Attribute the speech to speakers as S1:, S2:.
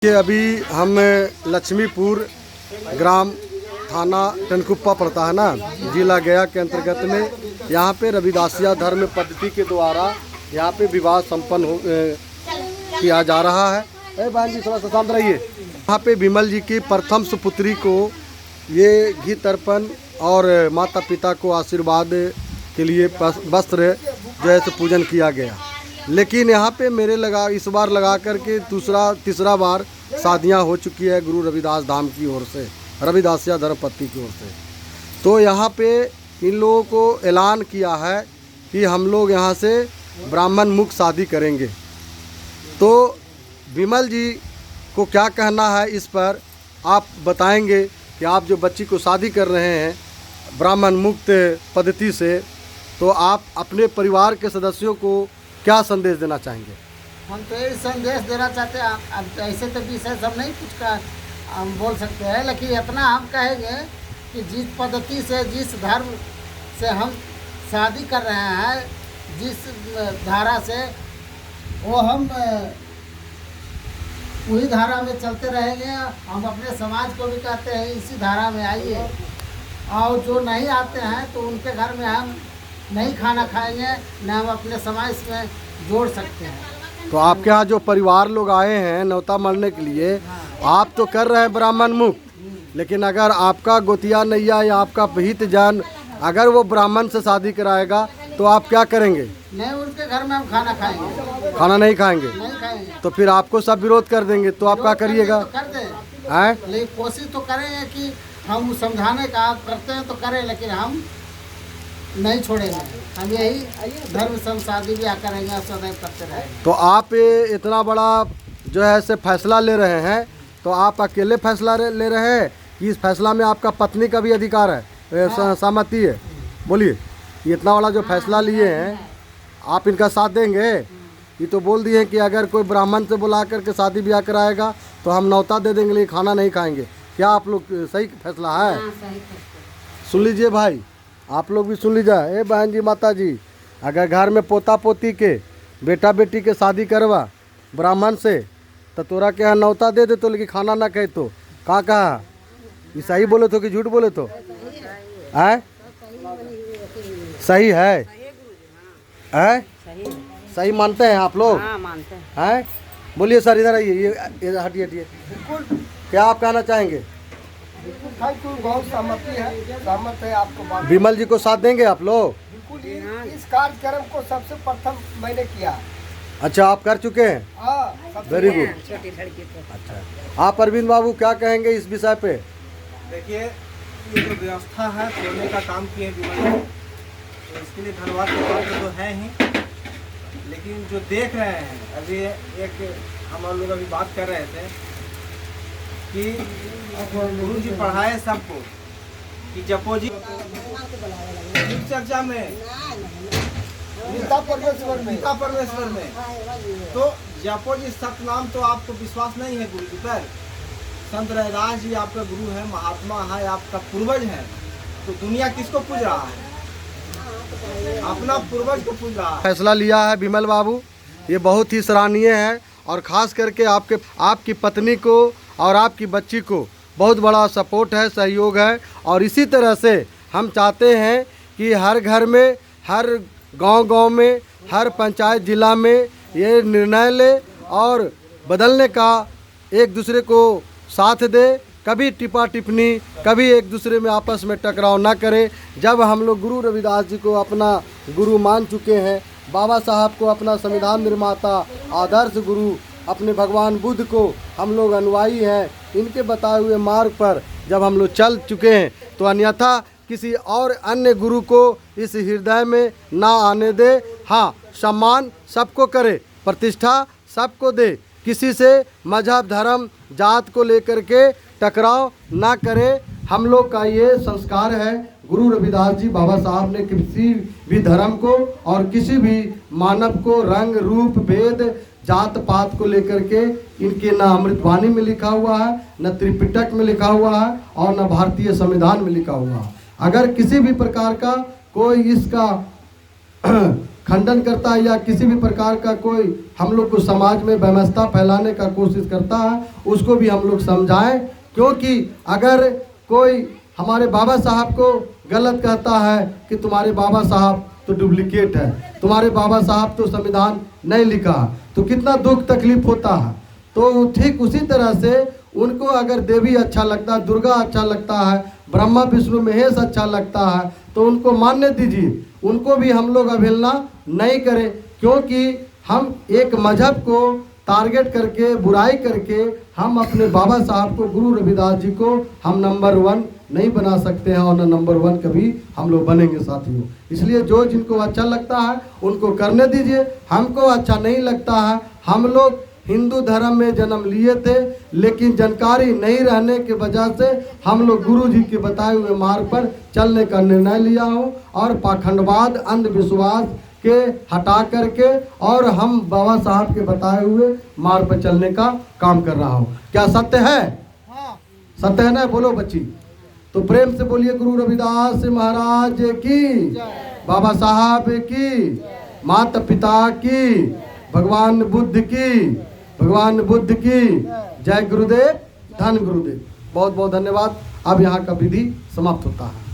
S1: कि अभी हम लक्ष्मीपुर ग्राम थाना टनकुप्पा पड़ता है ना, जिला गया के अंतर्गत में यहाँ पे रविदासिया धर्म पद्धति के द्वारा यहाँ पे विवाह संपन्न किया जा रहा है। बहन जी थोड़ा सा शांत रहिए। यहाँ पे विमल जी की प्रथम सुपुत्री को ये घी तर्पण और माता पिता को आशीर्वाद के लिए वस्त्र जो है से पूजन किया गया। लेकिन यहाँ पे मेरे इस बार लगा करके तीसरा बार शादियाँ हो चुकी है गुरु रविदास धाम की ओर से, रविदासिया धर्म पद्धति की ओर से। तो यहाँ पे इन लोगों को ऐलान किया है कि हम लोग यहाँ से ब्राह्मण मुक्त शादी करेंगे। तो विमल जी को क्या कहना है इस पर आप बताएंगे कि आप जो बच्ची को शादी कर रहे हैं ब्राह्मण मुक्त पद्धति से, तो आप अपने परिवार के सदस्यों को क्या संदेश देना चाहेंगे?
S2: हम तो यही संदेश देना चाहते हैं। अब ऐसे तो विषय सब नहीं कुछ का हम बोल सकते हैं, लेकिन इतना हम कहेंगे कि जिस पद्धति से, जिस धर्म से हम शादी कर रहे हैं, जिस धारा से, वो हम वही धारा में चलते रहेंगे। हम अपने समाज को भी कहते हैं इसी धारा में आइए, और जो नहीं आते हैं तो उनके घर में हम नहीं खाना खाएंगे, न हम अपने समाज में जोड़ सकते हैं।
S1: तो आपके यहाँ जो परिवार लोग आए हैं न्योता मरने के लिए, आप तो कर रहे हैं ब्राह्मण मुक्त, लेकिन अगर आपका गोतिया नैया या आपका हित जान अगर वो ब्राह्मण से शादी कराएगा तो आप क्या करेंगे?
S2: नहीं, उनके घर में हम खाना खाएंगे।
S1: खाना नहीं खाएंगे?
S2: नहीं खाएंगे।
S1: तो फिर आपको सब विरोध कर देंगे, तो आप क्या करिएगा?
S2: तो कर दें, लेकिन कोशिश तो करेंगे कि हम समझाने का आप करते हैं तो करें, लेकिन हम नहीं छोड़ेंगे। हम यही धर्म सम शादी ब्याह करेंगे और सदैव करते रहेंगे।
S1: तो आप इतना बड़ा जो है से फैसला ले रहे हैं, तो आप अकेले फैसला ले रहे हैं कि इस फैसला में आपका पत्नी का भी अधिकार है, सहमति है? बोलिए, इतना बड़ा जो फैसला लिए हैं आप इनका साथ देंगे? ये तो बोल दिए कि अगर कोई ब्राह्मण से बुला करके शादी ब्याह कराएगा तो हम न्योता दे देंगे लेकिन खाना नहीं खाएंगे। क्या आप लोग सही फैसला है? सुन लीजिए भाई, आप लोग भी सुन लीजिए। बहन जी, माता जी, अगर घर में पोता पोती के, बेटा बेटी के शादी करवा ब्राह्मण से, तो तोरा के यहाँ न्योता दे दे तो, लेकिन खाना ना कहे तो कहा ये सही बोले तो कि झूठ बोले तो? है सही है? सही मानते हैं आप लोग?
S3: हाँ, मानते हैं।
S1: हैं? बोलिए सर, इधर आइए, ये हटिए हटिए। क्या आप कहना चाहेंगे?
S4: बहुत सहमत है आपको बात।
S1: विमल जी को साथ देंगे आप लोग?
S4: बिल्कुल, इस कार्यक्रम को सबसे प्रथम मैंने किया।
S1: अच्छा, आप कर चुके हैं?
S4: हाँ,
S1: वेरी गुड।
S3: छोटी लड़की को।
S1: अच्छा, आप अरविंद बाबू क्या कहेंगे इस विषय पे?
S5: देखिए, ये जो व्यवस्था है सोने का काम किए विमल, तो इसके लिए धन्यवाद के पात्र तो है ही, लेकिन जो देख रहे हैं अभी एक हम लोग अभी बात कर रहे थे कि गुरु जी पढ़ाए सबको कि जपो जी चर्चा में
S4: गीता परमेश्वर में
S5: तो जपो जी सतनाम, तो आपको विश्वास नहीं है गुरु जी पर? संत रविदास जी आपका गुरु है, महात्मा है, आपका पूर्वज है, तो दुनिया किसको पूज रहा है? अपना पूर्वज को पूज रहा है।
S1: फैसला लिया है विमल बाबू, ये बहुत ही सराहनीय है, और ख़ास करके आपकी पत्नी को और आपकी बच्ची को बहुत बड़ा सपोर्ट है, सहयोग है। और इसी तरह से हम चाहते हैं कि हर घर में, हर गांव में, हर पंचायत जिला में ये निर्णय ले और बदलने का एक दूसरे को साथ दे। कभी टिपा टिप्पणी, कभी एक दूसरे में आपस में टकराव ना करें। जब हम लोग गुरु रविदास जी को अपना गुरु मान चुके हैं, बाबा साहब को अपना संविधान निर्माता, आदर्श गुरु, अपने भगवान बुद्ध को हम लोग अनुयायी हैं, इनके बताए हुए मार्ग पर जब हम लोग चल चुके हैं, तो अन्यथा किसी और अन्य गुरु को इस हृदय में ना आने दे। हाँ, सम्मान सबको करे, प्रतिष्ठा सबको दे, किसी से मजहब, धर्म, जात को लेकर के टकराव ना करे। हम लोग का ये संस्कार है। गुरु रविदास जी बाबा साहब ने किसी भी धर्म को और किसी भी मानव को रंग रूप भेद जात पात को लेकर के, इनके न अमृतवाणी में लिखा हुआ है, न त्रिपिटक में लिखा हुआ है, और न भारतीय संविधान में लिखा हुआ है। अगर किसी भी प्रकार का कोई इसका खंडन करता है या किसी भी प्रकार का कोई हम लोग को समाज में व्यवस्था फैलाने का कोशिश करता है, उसको भी हम लोग समझाएं। क्योंकि अगर कोई हमारे बाबा साहब को गलत कहता है कि तुम्हारे बाबा साहब तो डुप्लीकेट है, तुम्हारे बाबा साहब तो संविधान नहीं लिखा, तो कितना दुख तकलीफ होता है। तो ठीक उसी तरह से उनको अगर देवी अच्छा लगता है, दुर्गा अच्छा लगता है, ब्रह्मा विष्णु महेश अच्छा लगता है, तो उनको मान्य दीजिए, उनको भी हम लोग अवहेलना नहीं करें। क्योंकि हम एक मजहब को टारगेट करके बुराई करके हम अपने बाबा साहब को, गुरु रविदास जी को हम नंबर 1 नहीं बना सकते हैं और न नंबर 1 कभी हम लोग बनेंगे साथियों। इसलिए जो जिनको अच्छा लगता है उनको करने दीजिए, हमको अच्छा नहीं लगता है। हम लोग हिंदू धर्म में जन्म लिए थे, लेकिन जानकारी नहीं रहने की वजह से हम लोग गुरु जी के बताए हुए मार्ग पर चलने का निर्णय लिया हूँ और पाखंडवाद अंधविश्वास के हटा करके और हम बाबा साहब के बताए हुए मार्ग पर चलने का काम कर रहा हूँ। क्या सत्य है? सत्य है ना? बोलो बच्ची, तो प्रेम से बोलिए गुरु रविदास महाराज की, बाबा साहब की, माता पिता की, भगवान बुद्ध की, भगवान बुद्ध की जय गुरुदेव, धन गुरुदेव। बहुत बहुत धन्यवाद। अब यहाँ का विधि समाप्त होता है।